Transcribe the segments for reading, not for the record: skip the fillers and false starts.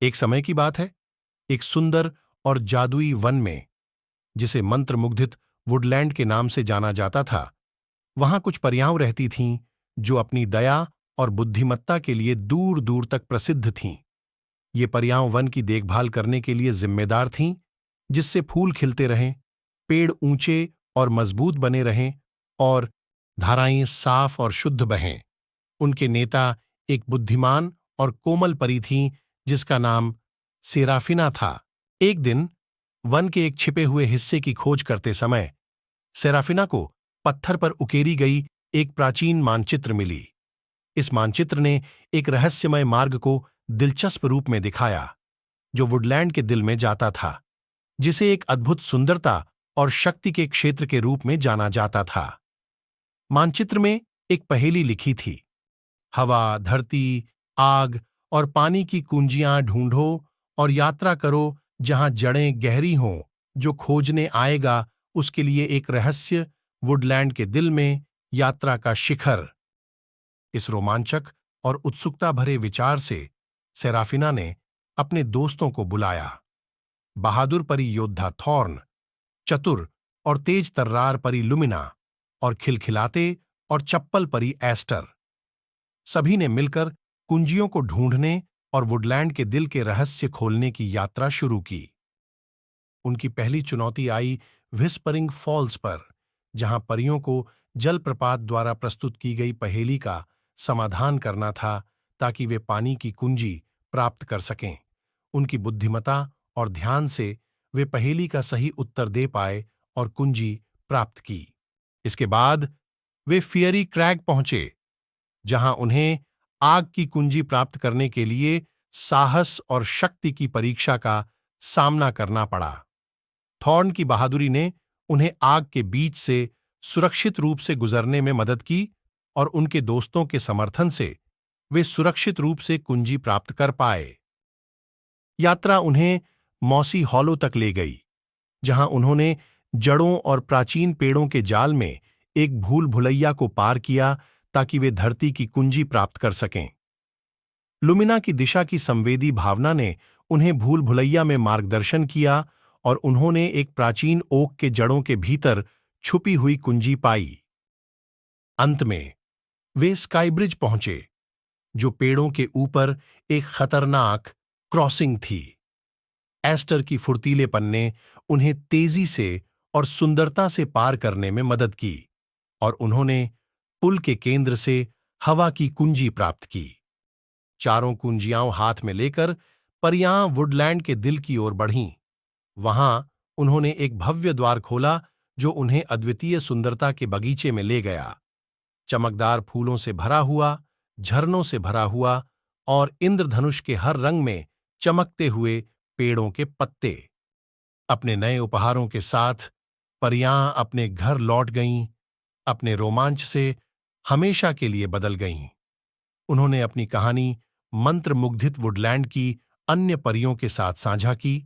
एक समय की बात है, एक सुंदर और जादुई वन में, जिसे मंत्रमुग्धित वुडलैंड के नाम से जाना जाता था, वहां कुछ परियां रहती थीं जो अपनी दया और बुद्धिमत्ता के लिए दूर दूर तक प्रसिद्ध थीं। ये परियां वन की देखभाल करने के लिए जिम्मेदार थीं, जिससे फूल खिलते रहें, पेड़ ऊंचे और मजबूत बने रहें और धाराएं साफ और शुद्ध बहें। उनके नेता एक बुद्धिमान और कोमल परी थीं, जिसका नाम सेराफिना था। एक दिन वन के एक छिपे हुए हिस्से की खोज करते समय सेराफिना को पत्थर पर उकेरी गई एक प्राचीन मानचित्र मिली। इस मानचित्र ने एक रहस्यमय मार्ग को दिलचस्प रूप में दिखाया, जो वुडलैंड के दिल में जाता था, जिसे एक अद्भुत सुंदरता और शक्ति के क्षेत्र के रूप में जाना जाता था। मानचित्र में एक पहेली लिखी थी: हवा, धरती, आग और पानी की कुंजियां ढूंढो और यात्रा करो जहां जड़ें गहरी हों। जो खोजने आएगा उसके लिए एक रहस्य, वुडलैंड के दिल में यात्रा का शिखर। इस रोमांचक और उत्सुकता भरे विचार से सेराफिना ने अपने दोस्तों को बुलाया। बहादुर परी योद्धा थॉर्न, चतुर और तेज तर्रार परी लुमिना और खिलखिलाते और चप्पल परी एस्टर। सभी ने मिलकर कुंजियों को ढूंढने और वुडलैंड के दिल के रहस्य खोलने की यात्रा शुरू की। उनकी पहली चुनौती आई व्हिस्परिंग फॉल्स पर, जहां परियों को जलप्रपात द्वारा प्रस्तुत की गई पहेली का समाधान करना था, ताकि वे पानी की कुंजी प्राप्त कर सकें। उनकी बुद्धिमत्ता और ध्यान से वे पहेली का सही उत्तर दे पाए और कुंजी प्राप्त की। इसके बाद वे फियरी क्रैग पहुंचे, जहां उन्हें आग की कुंजी प्राप्त करने के लिए साहस और शक्ति की परीक्षा का सामना करना पड़ा। थॉर्न की बहादुरी ने उन्हें आग के बीच से सुरक्षित रूप से गुजरने में मदद की और उनके दोस्तों के समर्थन से वे सुरक्षित रूप से कुंजी प्राप्त कर पाए। यात्रा उन्हें मॉसी हॉलो तक ले गई, जहां उन्होंने जड़ों और प्राचीन पेड़ों के जाल में एक भूल भुलैया को पार किया, ताकि वे धरती की कुंजी प्राप्त कर सकें। लुमिना की दिशा की संवेदी भावना ने उन्हें भूल भुलैया में मार्गदर्शन किया और उन्होंने एक प्राचीन ओक के जड़ों के भीतर छुपी हुई कुंजी पाई। अंत में वे स्काईब्रिज पहुंचे, जो पेड़ों के ऊपर एक खतरनाक क्रॉसिंग थी। एस्टर की फुर्तीलेपन ने उन्हें तेजी से और सुंदरता से पार करने में मदद की और उन्होंने पुल के केंद्र से हवा की कुंजी प्राप्त की। चारों कुंजियां हाथ में लेकर परियां वुडलैंड के दिल की ओर बढ़ीं। वहां उन्होंने एक भव्य द्वार खोला, जो उन्हें अद्वितीय सुंदरता के बगीचे में ले गया। चमकदार फूलों से भरा हुआ, झरनों से भरा हुआ और इंद्रधनुष के हर रंग में चमकते हुए पेड़ों के पत्ते। अपने नए उपहारों के साथ परियां अपने घर लौट गईं, अपने रोमांच से हमेशा के लिए बदल गईं। उन्होंने अपनी कहानी मंत्रमुग्धित वुडलैंड की अन्य परियों के साथ साझा की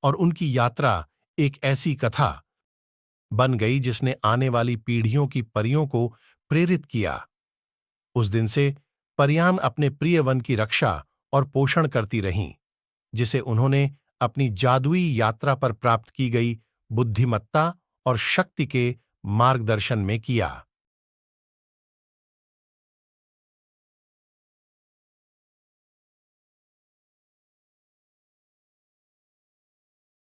और उनकी यात्रा एक ऐसी कथा बन गई जिसने आने वाली पीढ़ियों की परियों को प्रेरित किया। उस दिन से परियां अपने प्रिय वन की रक्षा और पोषण करती रहीं, जिसे उन्होंने अपनी जादुई यात्रा पर प्राप्त की गई बुद्धिमत्ता और शक्ति के मार्गदर्शन में किया।